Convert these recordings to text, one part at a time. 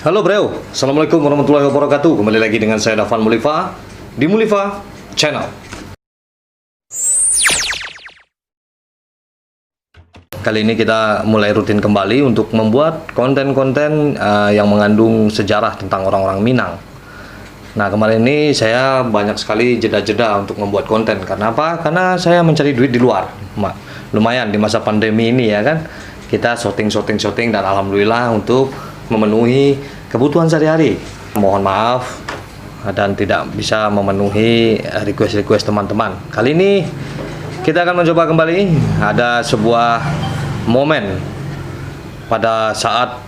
Halo bro, Assalamualaikum warahmatullahi wabarakatuh. Kembali lagi dengan saya Dafan Mulifa di Mulifa Channel. Kali ini kita mulai rutin kembali untuk membuat konten-konten yang mengandung sejarah tentang orang-orang Minang. Nah, kemarin ini saya banyak sekali jeda-jeda untuk membuat konten. Karena apa? Karena saya mencari duit di luar. Lumayan di masa pandemi ini ya kan. Kita syuting dan alhamdulillah untuk memenuhi kebutuhan sehari-hari. Mohon maaf dan tidak bisa memenuhi request teman-teman. Kali ini kita akan mencoba kembali. Ada sebuah momen pada saat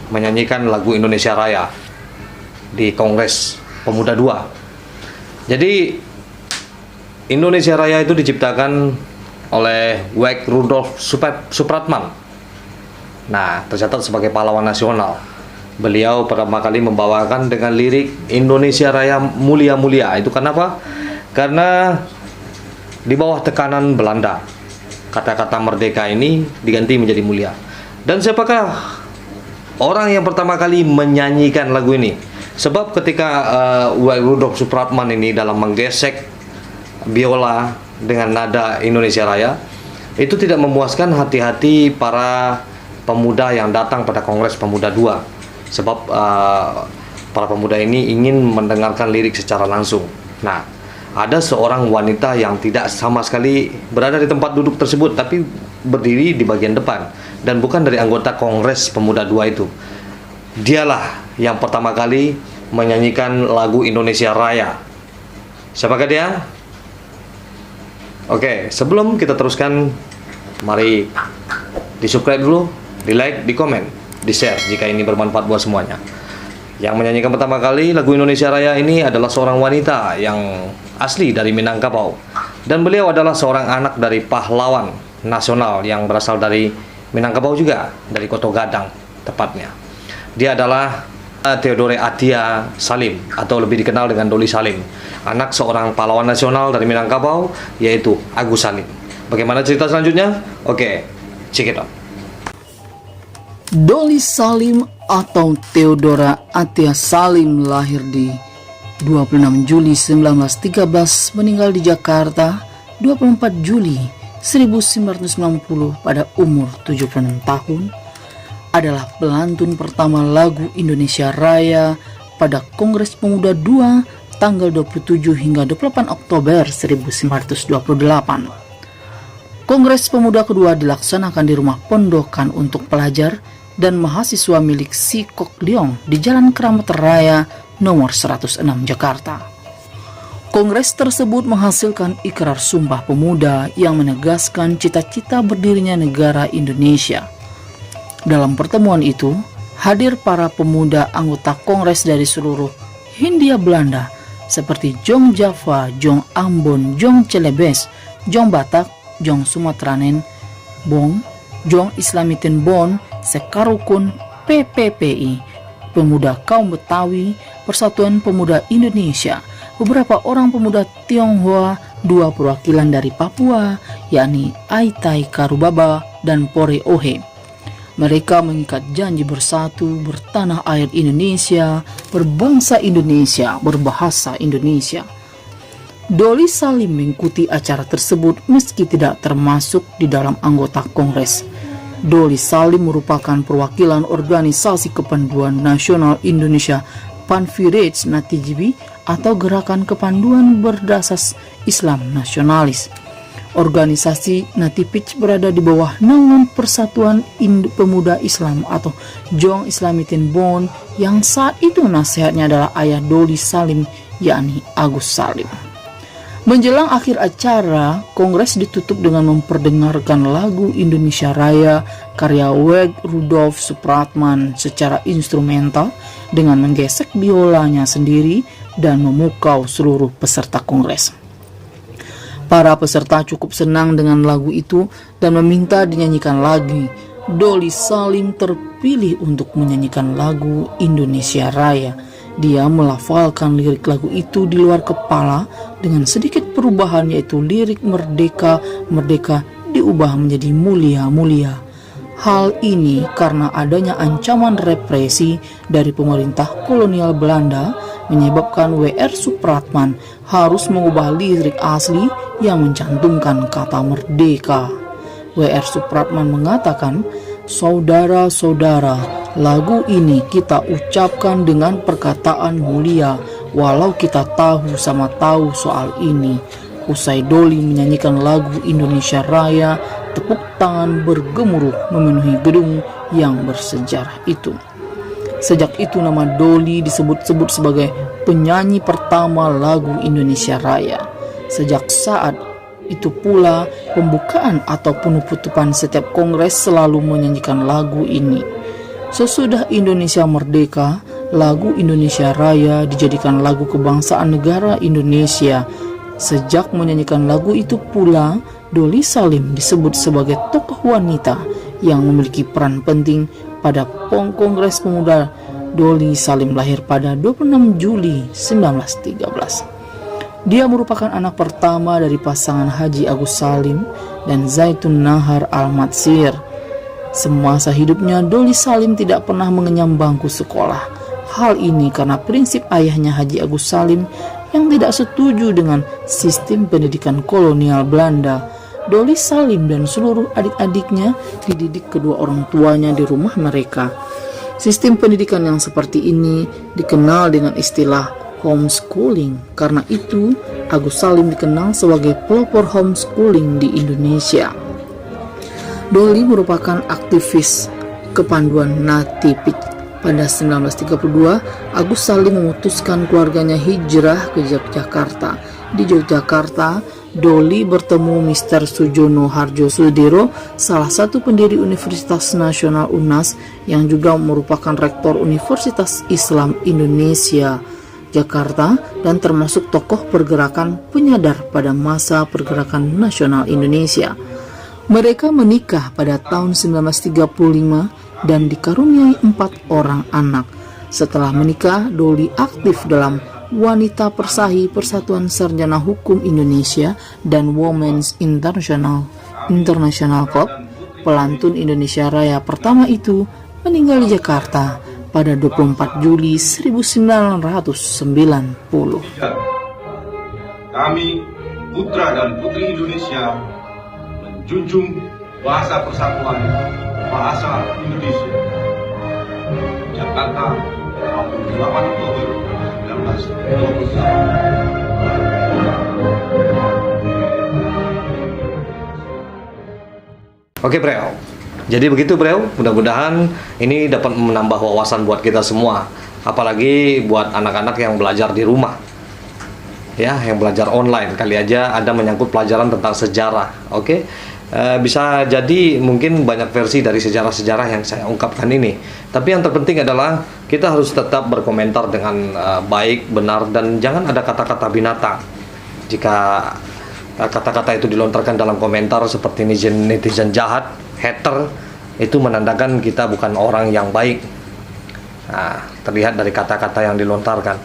menyanyikan lagu Indonesia Raya di Kongres Pemuda II. Jadi Indonesia Raya itu diciptakan oleh Wek Rudolf Supratman. Nah, tercatat sebagai pahlawan nasional. Beliau pertama kali membawakan dengan lirik Indonesia Raya mulia-mulia. Itu kenapa? Karena di bawah tekanan Belanda, kata-kata merdeka ini diganti menjadi mulia. Dan siapakah orang yang pertama kali menyanyikan lagu ini? Sebab ketika Wek Rudolf Supratman ini dalam menggesek biola dengan nada Indonesia Raya, itu tidak memuaskan hati-hati para pemuda yang datang pada Kongres Pemuda II. Sebab para pemuda ini ingin mendengarkan lirik secara langsung. Nah, ada seorang wanita yang tidak sama sekali berada di tempat duduk tersebut, tapi berdiri di bagian depan dan bukan dari anggota Kongres Pemuda II itu. Dialah yang pertama kali menyanyikan lagu Indonesia Raya. Siapakah dia? Oke, sebelum kita teruskan, mari di-subscribe dulu, di-like, di-komen, di-share jika ini bermanfaat buat semuanya. Yang menyanyikan pertama kali lagu Indonesia Raya ini adalah seorang wanita yang asli dari Minangkabau. Dan beliau adalah seorang anak dari pahlawan nasional yang berasal dari Minangkabau juga, dari Koto Gadang tepatnya. Dia adalah Theodore Atia Salim, atau lebih dikenal dengan Doli Salim, anak seorang pahlawan nasional dari Minangkabau, yaitu Agus Salim. Bagaimana cerita selanjutnya? Oke, check it out. Doli Salim atau Theodora Atia Salim lahir di 26 Juli 1913, meninggal di Jakarta 24 Juli 1990 pada umur 76 tahun. Adalah pelantun pertama lagu Indonesia Raya pada Kongres Pemuda II tanggal 27 hingga 28 Oktober 1928. Kongres Pemuda kedua dilaksanakan di rumah pondokan untuk pelajar dan mahasiswa milik Si Kok Leong di Jalan Keramat Raya nomor 106 Jakarta. Kongres tersebut menghasilkan ikrar Sumpah Pemuda yang menegaskan cita-cita berdirinya negara Indonesia. Dalam pertemuan itu, hadir para pemuda anggota Kongres dari seluruh Hindia Belanda seperti Jong Java, Jong Ambon, Jong Celebes, Jong Batak, Jong Sumatranen, Bong, Jong Islamitin Bon, Sekarukun, PPPI, Pemuda Kaum Betawi, Persatuan Pemuda Indonesia, beberapa orang pemuda Tionghoa, dua perwakilan dari Papua, yakni Aitai Karubaba dan Pore Ohe. Mereka mengikat janji bersatu, bertanah air Indonesia, berbangsa Indonesia, berbahasa Indonesia. Doli Salim mengikuti acara tersebut meski tidak termasuk di dalam anggota Kongres. Doli Salim merupakan perwakilan Organisasi Kepanduan Nasional Indonesia Panvirage Natijibi atau Gerakan Kepanduan Berdasar Islam Nasionalis. Organisasi Natipij berada di bawah naungan Persatuan Pemuda Islam atau Jong Islamitin Bon yang saat itu nasihatnya adalah ayah Doli Salim, yakni Agus Salim. Menjelang akhir acara, Kongres ditutup dengan memperdengarkan lagu Indonesia Raya karya Wek Rudolf Supratman secara instrumental dengan menggesek biolanya sendiri dan memukau seluruh peserta Kongres. Para peserta cukup senang dengan lagu itu dan meminta dinyanyikan lagi. Doli Salim terpilih untuk menyanyikan lagu Indonesia Raya. Dia melafalkan lirik lagu itu di luar kepala dengan sedikit perubahan, yaitu lirik merdeka, merdeka diubah menjadi mulia, mulia. Hal ini karena adanya ancaman represi dari pemerintah kolonial Belanda menyebabkan W.R. Supratman harus mengubah lirik asli yang mencantumkan kata merdeka. W.R. Supratman mengatakan, "Saudara-saudara, lagu ini kita ucapkan dengan perkataan mulia, walau kita tahu sama tahu soal ini." Usai Doli menyanyikan lagu Indonesia Raya, tepuk tangan bergemuruh memenuhi gedung yang bersejarah itu. Sejak itu nama Doli disebut-sebut sebagai penyanyi pertama lagu Indonesia Raya. Sejak saat itu pula pembukaan atau penutupan setiap kongres selalu menyanyikan lagu ini. Sesudah Indonesia merdeka, lagu Indonesia Raya dijadikan lagu kebangsaan negara Indonesia. Sejak menyanyikan lagu itu pula, Doli Salim disebut sebagai tokoh wanita yang memiliki peran penting pada Kongres Pemuda. Doli Salim lahir pada 26 Juli 1913. Dia merupakan anak pertama dari pasangan Haji Agus Salim dan Zaitun Nahar Al-Matsir. Semasa hidupnya, Doli Salim tidak pernah mengenyam bangku sekolah. Hal ini karena prinsip ayahnya Haji Agus Salim yang tidak setuju dengan sistem pendidikan kolonial Belanda. Doli Salim dan seluruh adik-adiknya dididik kedua orang tuanya di rumah mereka. Sistem pendidikan yang seperti ini dikenal dengan istilah homeschooling. Karena itu, Agus Salim dikenal sebagai pelopor homeschooling di Indonesia. Doli merupakan aktivis kepanduan Natipik. Pada 1932, Agus Salim memutuskan keluarganya hijrah ke Yogyakarta. Di Yogyakarta, Doli bertemu Mr. Sujono Harjo Sudiro, salah satu pendiri Universitas Nasional UNAS yang juga merupakan rektor Universitas Islam Indonesia Jakarta dan termasuk tokoh pergerakan penyadar pada masa pergerakan nasional Indonesia. Mereka menikah pada tahun 1935 dan dikaruniai 4 orang anak. Setelah menikah, Doli aktif dalam Wanita Persahi Persatuan Sarjana Hukum Indonesia dan Women's International Club. Pelantun Indonesia Raya pertama itu meninggal di Jakarta pada 24 Juli 1990. Kami, putra dan putri Indonesia, menjunjung bahasa persatuan, bahasa Indonesia. Jakarta, 28 Oktober 1928. Oke Breo, jadi begitu Breo, mudah-mudahan ini dapat menambah wawasan buat kita semua, apalagi buat anak-anak yang belajar di rumah, ya, yang belajar online. Kali aja ada menyangkut pelajaran tentang sejarah. Oke, bisa jadi mungkin banyak versi dari sejarah-sejarah yang saya ungkapkan ini, tapi yang terpenting adalah kita harus tetap berkomentar dengan baik, benar, dan jangan ada kata-kata binatang. Jika kata-kata itu dilontarkan dalam komentar seperti netizen jahat, hater, itu menandakan kita bukan orang yang baik. Nah, terlihat dari kata-kata yang dilontarkan.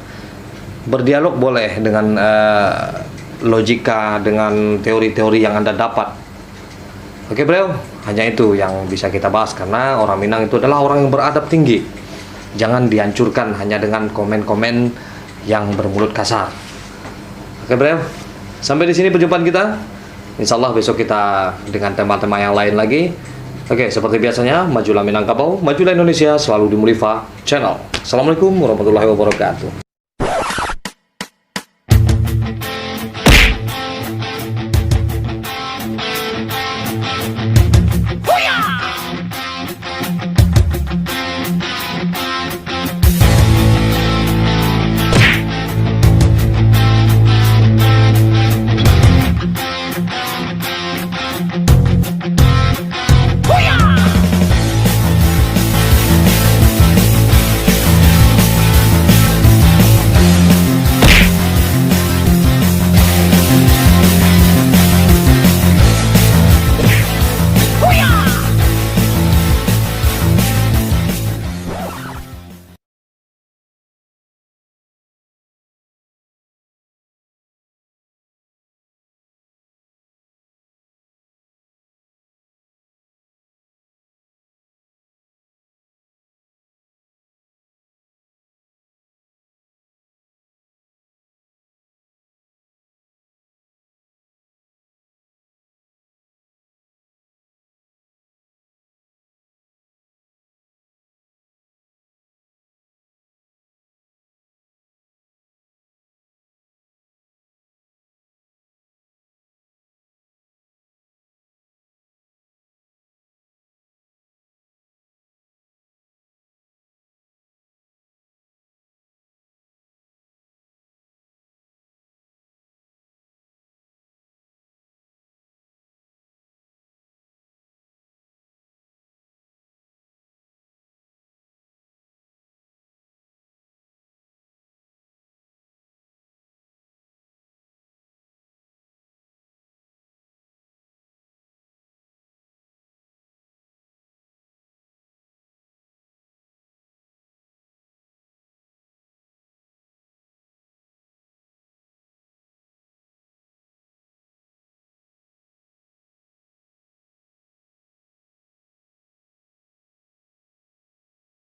Berdialog boleh dengan logika, dengan teori-teori yang Anda dapat. Oke bro, hanya itu yang bisa kita bahas, karena orang Minang itu adalah orang yang beradab tinggi. Jangan dihancurkan hanya dengan komen-komen yang bermulut kasar. Oke bro, sampai di sini perjumpaan kita. Insya Allah besok kita dengan tema-tema yang lain lagi. Oke, seperti biasanya, majulah Minangkabau, majulah Indonesia, selalu di Mulifa Channel. Assalamualaikum warahmatullahi wabarakatuh.